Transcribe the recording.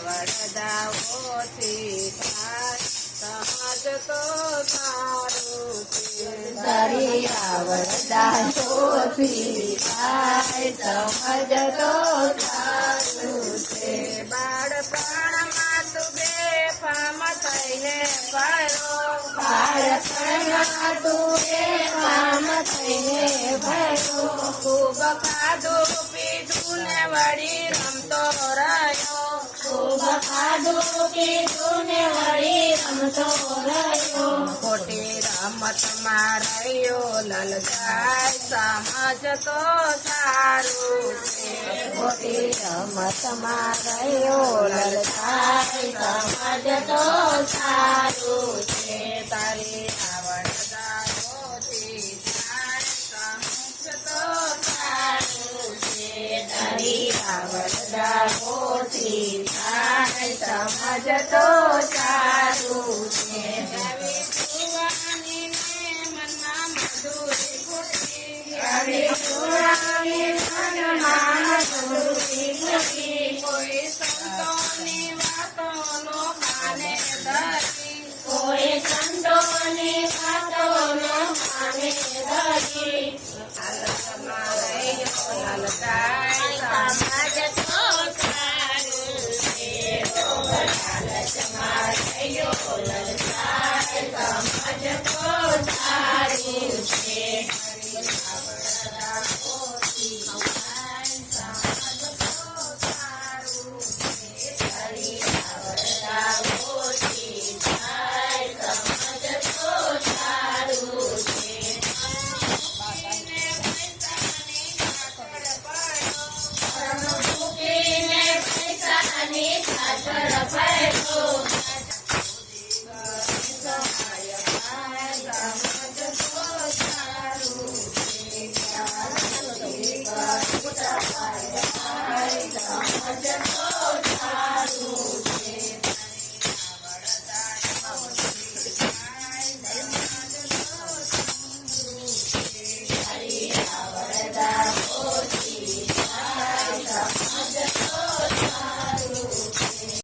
આવડદાઓથી થાય સમજ તો સારું છે તારી આવડદાઓથી થાય સમજ તો સારું છે બાળપણમાં તું બેફામ થઈને ભણો બાળપણમાં તું બેફામ થઈને ભણો ખૂબ ખાધું પીધું ને વળી રમતો રહ્યો ખૂબ ખાધું પીધું ને વળી રમતો રહ્યો ખોટી રમતમાં રહ્યો લલચાય સમજ તો સારું છે ખોટી રમતમાં રહ્યો લલચાય સમજ તો સારું છે તારી આવડદાઓથી થાય સમજ તો સારું છે તારી આવડદાઓથી થાય સમજ તો સારું છે આવી જુવાનીને મનમાં મધુરી ફૂટી આવી જુવાની મનમાં મધુરી ફૂટી કોઈ સંતોની વાતોનો કાને ધરી કોઈ સંતોની વાતોનો કાને ધરી લાલચમાં રહ્યો લલચાય સમાજ તો સારું છે લાલચમાં રહ્યો